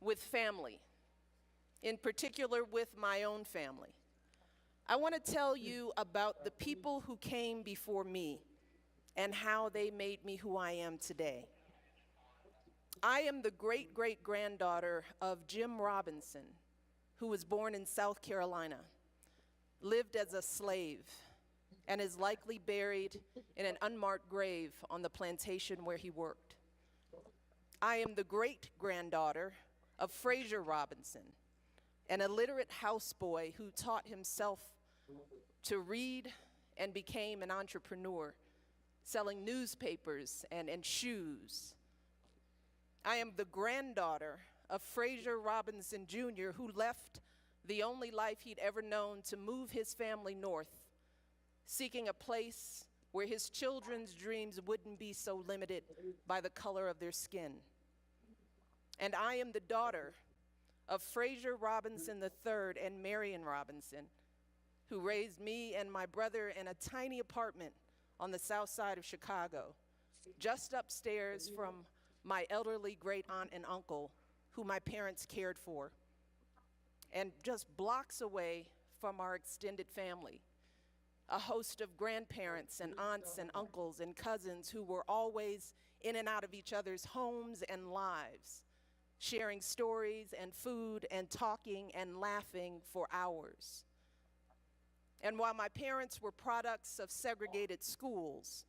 with family, in particular with my own family. I want to tell you about the people who came before me and how they made me who I am today. I am the great-great-granddaughter of Jim Robinson, who was born in South Carolina, lived as a slave, and is likely buried in an unmarked grave on the plantation where he worked. I am the great-granddaughter of Fraser Robinson, an illiterate houseboy who taught himself to read and became an entrepreneur, selling newspapers and shoes. I am the granddaughter of Fraser Robinson Jr., who left the only life he'd ever known to move his family north, seeking a place where his children's dreams wouldn't be so limited by the color of their skin. And I am the daughter of Fraser Robinson III and Marion Robinson, who raised me and my brother in a tiny apartment on the south side of Chicago, just upstairs from my elderly great aunt and uncle, who my parents cared for, and just blocks away from our extended family, a host of grandparents and aunts and uncles and cousins who were always in and out of each other's homes and lives, sharing stories and food and talking and laughing for hours. And while my parents were products of segregated schools,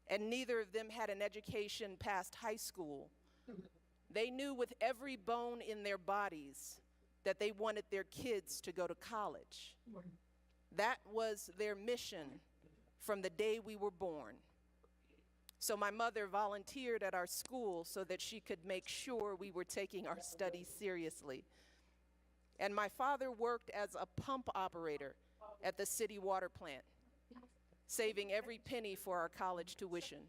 and neither of them had an education past high school, they knew with every bone in their bodies that they wanted their kids to go to college. That was their mission from the day we were born. So my mother volunteered at our school so that she could make sure we were taking our studies seriously. And my father worked as a pump operator at the city water plant, saving every penny for our college tuition.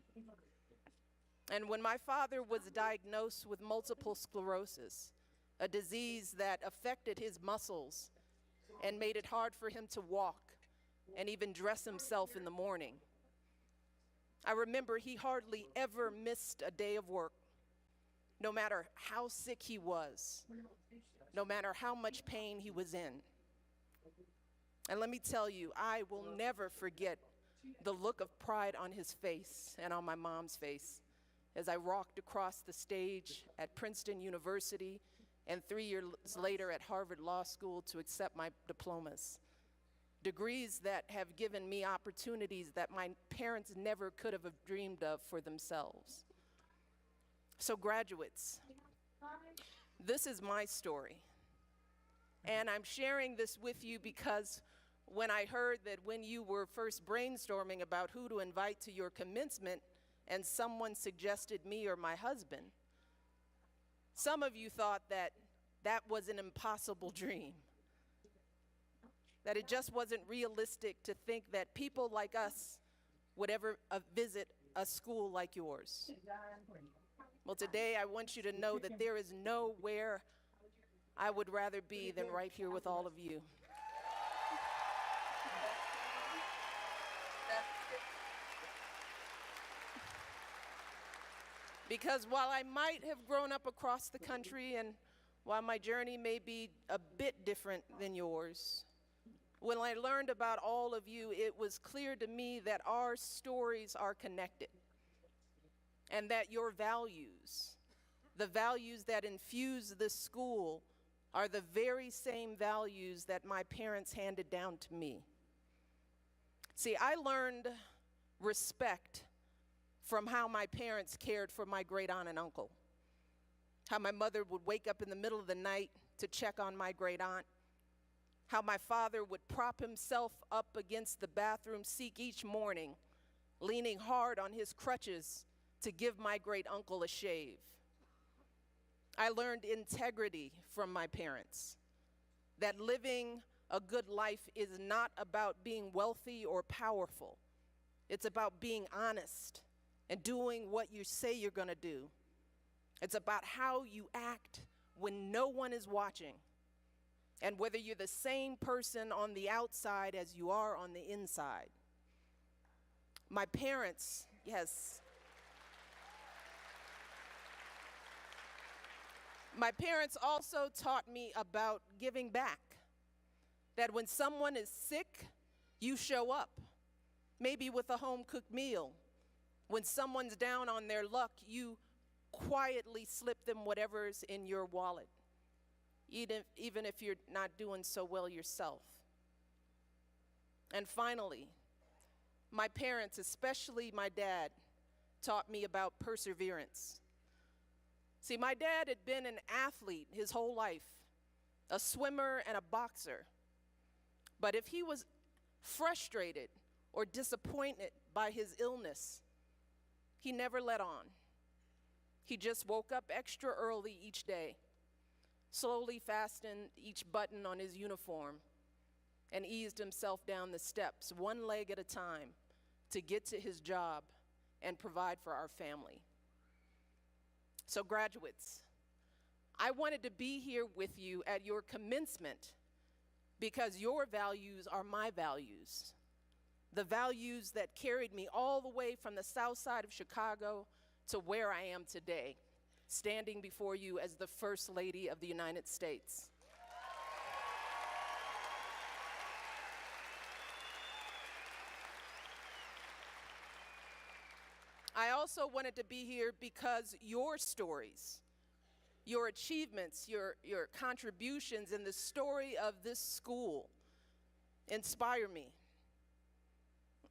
And when my father was diagnosed with multiple sclerosis, a disease that affected his muscles and made it hard for him to walk and even dress himself in the morning, I remember he hardly ever missed a day of work, no matter how sick he was, no matter how much pain he was in. And let me tell you, I will never forget the look of pride on his face and on my mom's face as I walked across the stage at Princeton University and 3 years later at Harvard Law School to accept my diplomas. Degrees that have given me opportunities that my parents never could have dreamed of for themselves. So graduates, this is my story. And I'm sharing this with you because when I heard that when you were first brainstorming about who to invite to your commencement and someone suggested me or my husband, some of you thought that that was an impossible dream, that it just wasn't realistic to think that people like us would ever visit a school like yours. Well, today I want you to know that there is nowhere I would rather be than right here with all of you. Because while I might have grown up across the country and while my journey may be a bit different than yours, when I learned about all of you, it was clear to me that our stories are connected and that your values, the values that infuse this school, are the very same values that my parents handed down to me. See, I learned respect from how my parents cared for my great aunt and uncle, how my mother would wake up in the middle of the night to check on my great aunt, how my father would prop himself up against the bathroom sink each morning, leaning hard on his crutches to give my great uncle a shave. I learned integrity from my parents, that living a good life is not about being wealthy or powerful. It's about being honest and doing what you say you're going to do. It's about how you act when no one is watching, and whether you're the same person on the outside as you are on the inside. My parents, yes. My parents also taught me about giving back, that when someone is sick, you show up, maybe with a home-cooked meal. When someone's down on their luck, you quietly slip them whatever's in your wallet, even if you're not doing so well yourself. And finally, my parents, especially my dad, taught me about perseverance. See, my dad had been an athlete his whole life, a swimmer and a boxer. But if he was frustrated or disappointed by his illness, he never let on. He just woke up extra early each day, slowly fastened each button on his uniform, and eased himself down the steps, one leg at a time, to get to his job and provide for our family. So graduates, I wanted to be here with you at your commencement because your values are my values, the values that carried me all the way from the south side of Chicago to where I am today, standing before you as the First Lady of the United States. I also wanted to be here because your stories, your achievements, your contributions, and the story of this school inspire me.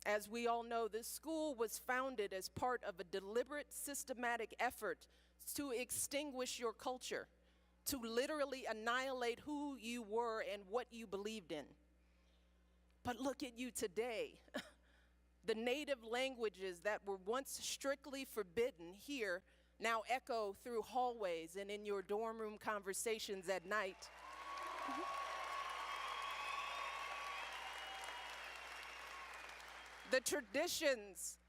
As we all know, this school was founded as part of a deliberate, systematic effort to extinguish your culture, to literally annihilate who you were and what you believed in. But look at you today. The native languages that were once strictly forbidden here now echo through hallways and in your dorm room conversations at night. The traditions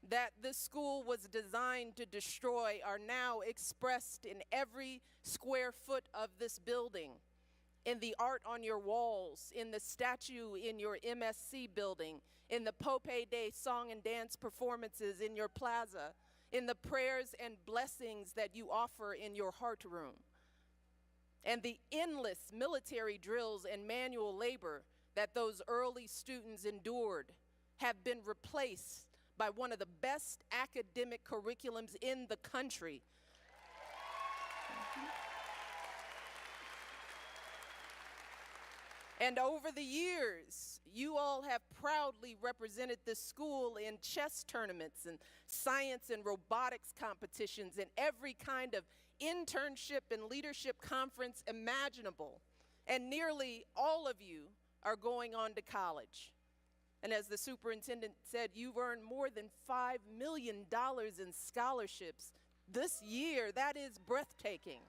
that this school was designed to destroy are now expressed in every square foot of this building, in the art on your walls, in the statue in your MSC building, in the Pope Day song and dance performances in your plaza, in the prayers and blessings that you offer in your heart room, and the endless military drills and manual labor that those early students endured have been replaced by one of the best academic curriculums in the country. And over the years, you all have proudly represented this school in chess tournaments and science and robotics competitions and every kind of internship and leadership conference imaginable. And nearly all of you are going on to college. And as the superintendent said, you've earned more than $5 million in scholarships this year. That is breathtaking.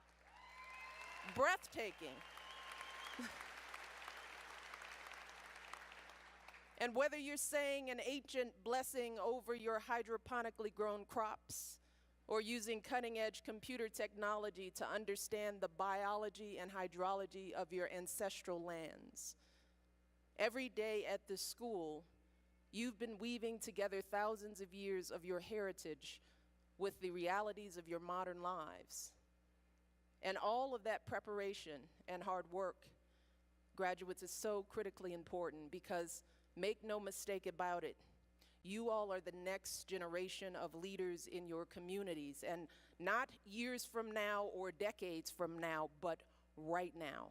Breathtaking. And whether you're saying an ancient blessing over your hydroponically grown crops or using cutting-edge computer technology to understand the biology and hydrology of your ancestral lands, every day at this school, you've been weaving together thousands of years of your heritage with the realities of your modern lives. And all of that preparation and hard work, graduates, is so critically important because, make no mistake about it, you all are the next generation of leaders in your communities, and not years from now or decades from now, but right now.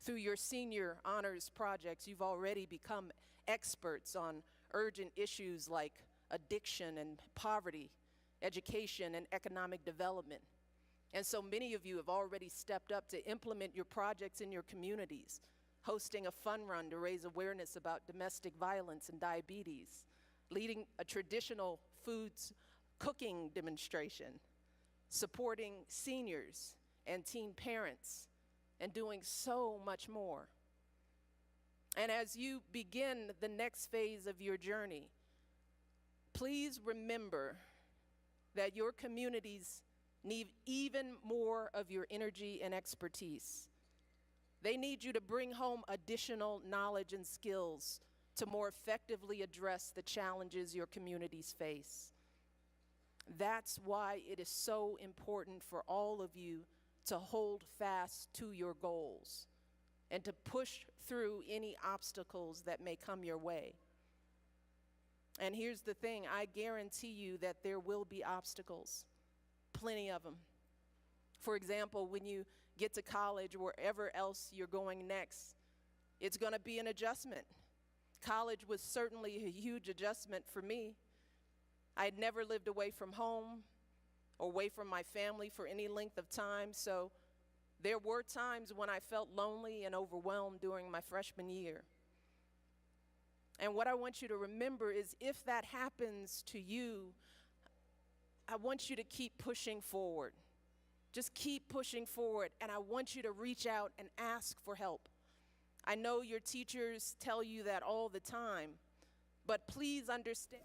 Through your senior honors projects, you've already become experts on urgent issues like addiction and poverty, education and economic development. And so many of you have already stepped up to implement your projects in your communities, hosting a fun run to raise awareness about domestic violence and diabetes, leading a traditional foods cooking demonstration, supporting seniors and teen parents, and doing so much more. And as you begin the next phase of your journey, please remember that your communities need even more of your energy and expertise. They need you to bring home additional knowledge and skills to more effectively address the challenges your communities face. That's why it is so important for all of you to hold fast to your goals and to push through any obstacles that may come your way. And here's the thing, I guarantee you that there will be obstacles, plenty of them. For example, when you get to college or wherever else you're going next, it's going to be an adjustment. College was certainly a huge adjustment for me. I had never lived away from home or away from my family for any length of time, so there were times when I felt lonely and overwhelmed during my freshman year. And what I want you to remember is if that happens to you, I want you to keep pushing forward. Just keep pushing forward, and I want you to reach out and ask for help. I know your teachers tell you that all the time, but please understand.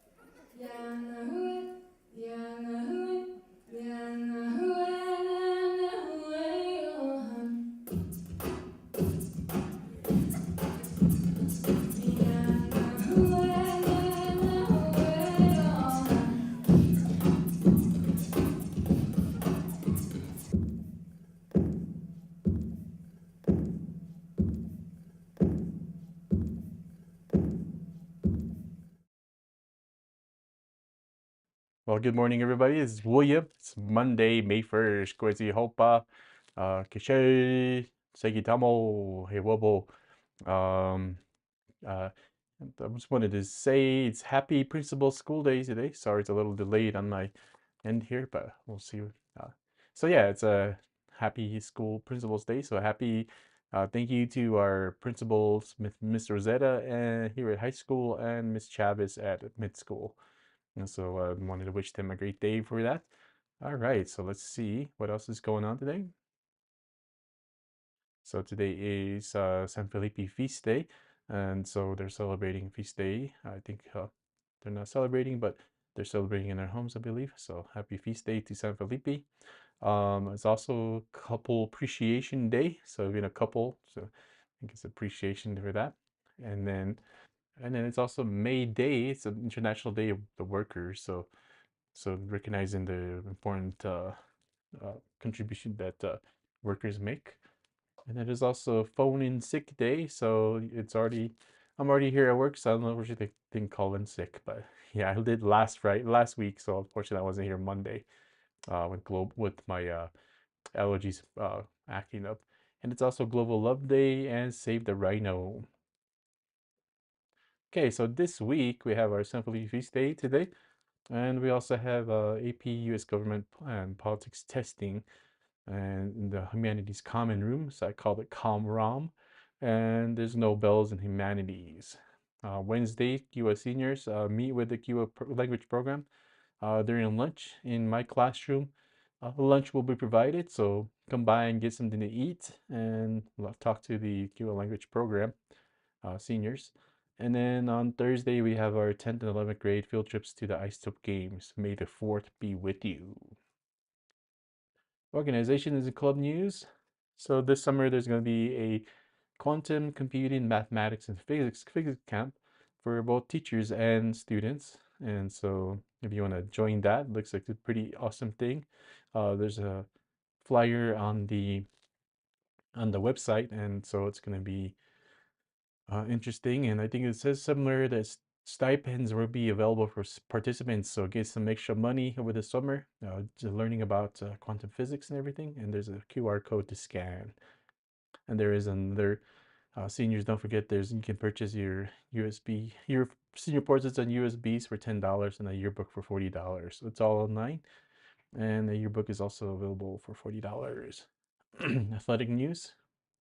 Well, good morning, everybody. It's William. It's Monday, May 1st. Kwezi hopa, kishay, segitamo, hewobo. Um, uh, I just wanted to say it's happy Principal School Day today. Sorry, it's a little delayed on my end here, but we'll see. So yeah, it's a happy School Principals Day. So happy, thank you to our principals, Miss Rosetta, and here at high school, and Miss Chavez at mid school. And so I wanted to wish them a great day for that. All right, so let's see what else is going on today. So today is San Felipe Feast Day, and so they're celebrating Feast Day. I think they're not celebrating, but they're celebrating in their homes, I believe. So happy Feast Day to San Felipe. It's also Couple Appreciation Day, so being a couple, so I think it's appreciation for that. And then it's also May Day. It's an International Day of the Workers, so recognizing the important contribution that workers make. And it is also Phone in Sick Day, so I'm already here at work, so I don't know what you think call in sick, but yeah, I did last week, so unfortunately I wasn't here Monday with my allergies acting up. And it's also Global Love Day and Save the Rhino. Okay, so this week we have our Symphony Feast Day today. And we also have AP US Government and Politics Testing and in the Humanities Common Room, so I called it ComRom. And there's no bells in Humanities. Wednesday, Kiwa seniors meet with the Kiwa language program during lunch in my classroom. Lunch will be provided, so come by and get something to eat and talk to the Kiwa language program seniors. And then on Thursday, we have our 10th and 11th grade field trips to the Ice Tip Games. May the 4th be with you. Organization is a club news. So this summer, there's going to be a quantum computing, mathematics, and physics camp for both teachers and students. And so if you want to join that, looks like a pretty awesome thing. There's a flyer on the website, and so it's going to be interesting. And I think it says similar that stipends will be available for participants, so get some extra money over the summer, just learning about quantum physics and everything. And there's a QR code to scan. And there is another seniors, don't forget, you can purchase your senior portraits on USBs for $10 and a yearbook for $40. So it's all online, and the yearbook is also available for $40. Athletic news.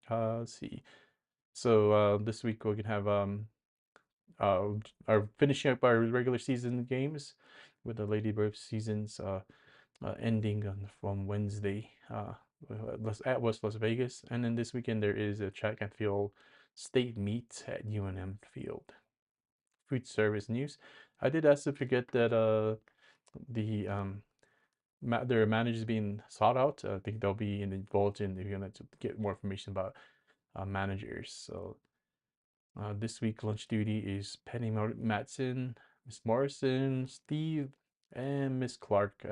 Let's see. So this week we're gonna have are finishing up our regular season games with the Ladybird seasons ending from Wednesday at West Las Vegas. And then this weekend there is a track and field state meet at UNM Field. Food service news. I did ask to forget that the their managers being sought out. I think they'll be in the bulletin if you're gonna get more information about managers. So this week lunch duty is Penny Matson, Miss Morrison, Steve, and Miss Clark.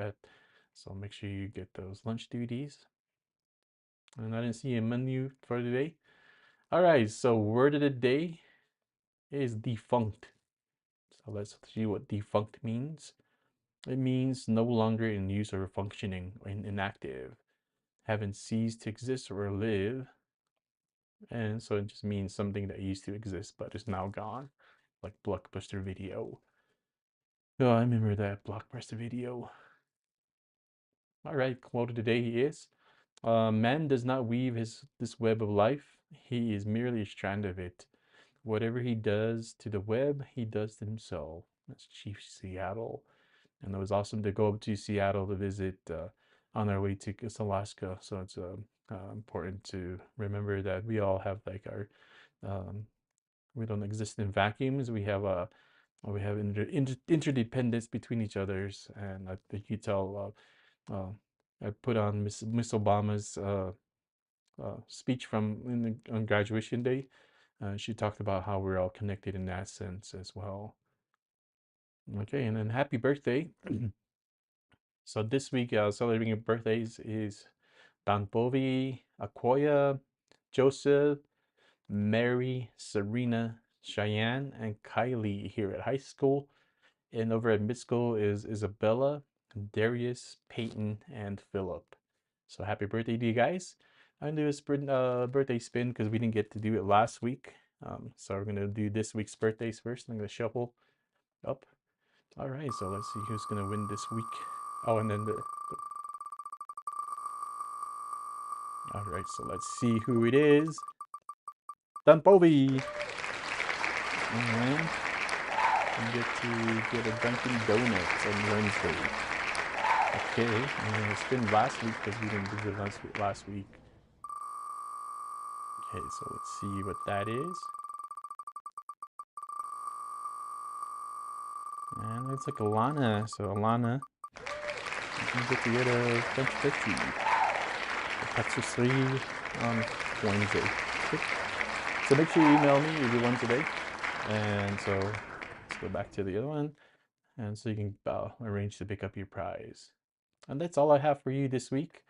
So make sure you get those lunch duties. And I didn't see a menu for today. All right, so word of the day is defunct. So let's see what defunct means. It means no longer in use or functioning or inactive, having ceased to exist or live. And so it just means something that used to exist but is now gone, like Blockbuster Video. Oh, I remember that Blockbuster Video. All right, quote of the day is, man does not weave this web of life. He is merely a strand of it. Whatever he does to the web, he does to himself. That's Chief Seattle. And it was awesome to go up to Seattle to visit on our way to Alaska. So it's important to remember that we all have like our, um, we don't exist in vacuums. We have interdependence between each others. And I think you tell, I put on Miss Obama's speech from on graduation day. She talked about how we're all connected in that sense as well. Okay, and then happy birthday. So this week, celebrating birthdays is Banpovi, Akoya, Joseph, Mary, Serena, Cheyenne, and Kylie here at high school. And over at mid school is Isabella, Darius, Peyton, and Philip. So happy birthday to you guys. I'm gonna do a birthday spin because we didn't get to do it last week. So we're gonna do this week's birthdays first. I'm gonna shuffle up. All right, so let's see who's gonna win this week. Oh, and then all right, so let's see who it is. Dunpovi. All right, you get to get a Dunkin' Donuts on Wednesday. Okay, and it's been last week because we didn't do it last week. Okay, so let's see what that is. And it's like Alana. So Alana, you get a French cookie. That's your sleeve on Wednesday. Okay. So make sure you email me if you won today. And so let's go back to the other one. And so you can arrange to pick up your prize. And that's all I have for you this week.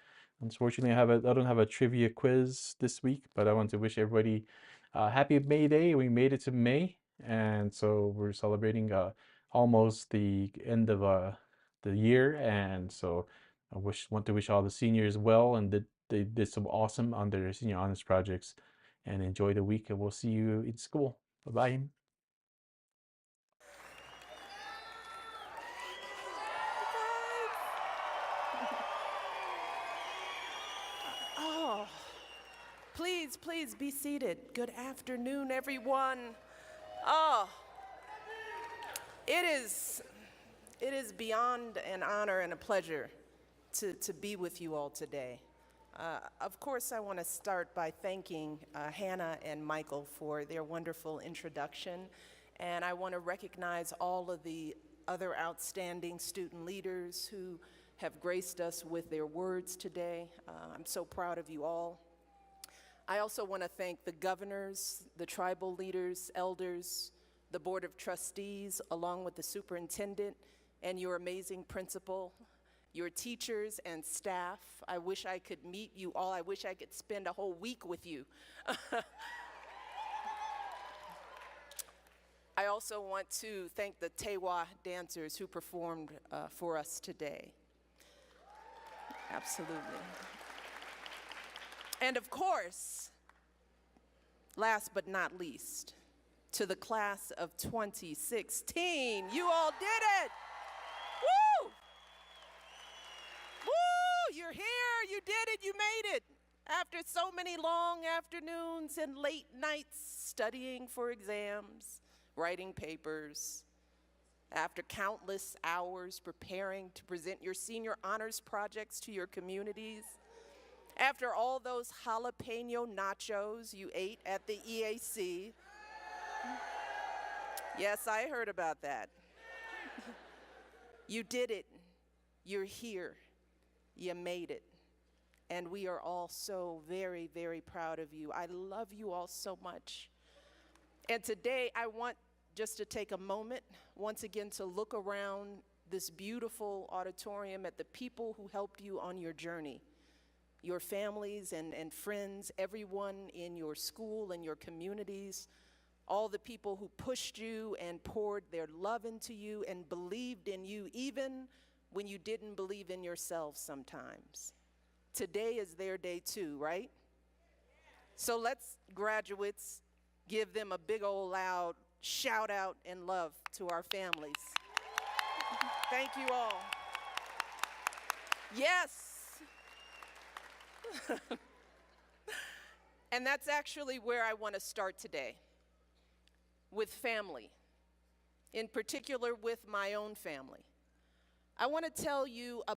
Unfortunately, I don't have a trivia quiz this week, but I want to wish everybody happy May Day. We made it to May, and so we're celebrating almost the end of the year. And so I want to wish all the seniors well, and that they did some awesome on their senior honors projects. And enjoy the week, and we'll see you in school. Bye bye. Oh, please be seated. Good afternoon, everyone. Oh, it is beyond an honor and a pleasure to be with you all today. Of course, I want to start by thanking Hannah and Michael for their wonderful introduction, and I want to recognize all of the other outstanding student leaders who have graced us with their words today. I'm so proud of you all. I also want to thank the governors, the tribal leaders, elders, the Board of Trustees, along with the superintendent and your amazing principal, your teachers and staff. I wish I could meet you all. I wish I could spend a whole week with you. I also want to thank the Tewa dancers who performed for us today. Absolutely. And of course, last but not least, to the class of 2016, you all did it! Woo! Woo! You're here, you did it, you made it. After so many long afternoons and late nights studying for exams, writing papers, after countless hours preparing to present your senior honors projects to your communities, after all those jalapeno nachos you ate at the EAC. Yes, I heard about that. You did it. You're here. You made it. And we are all so very, very proud of you. I love you all so much. And today I want just to take a moment once again to look around this beautiful auditorium at the people who helped you on your journey. your families and friends, everyone in your school and your communities, all the people who pushed you and poured their love into you and believed in you, even when you didn't believe in yourself sometimes. Today is their day too, right? So let's, graduates, give them a big old loud shout out and love to our families. Thank you all. Yes. And that's actually where I want to start today, with family, in particular with my own family. I want to tell you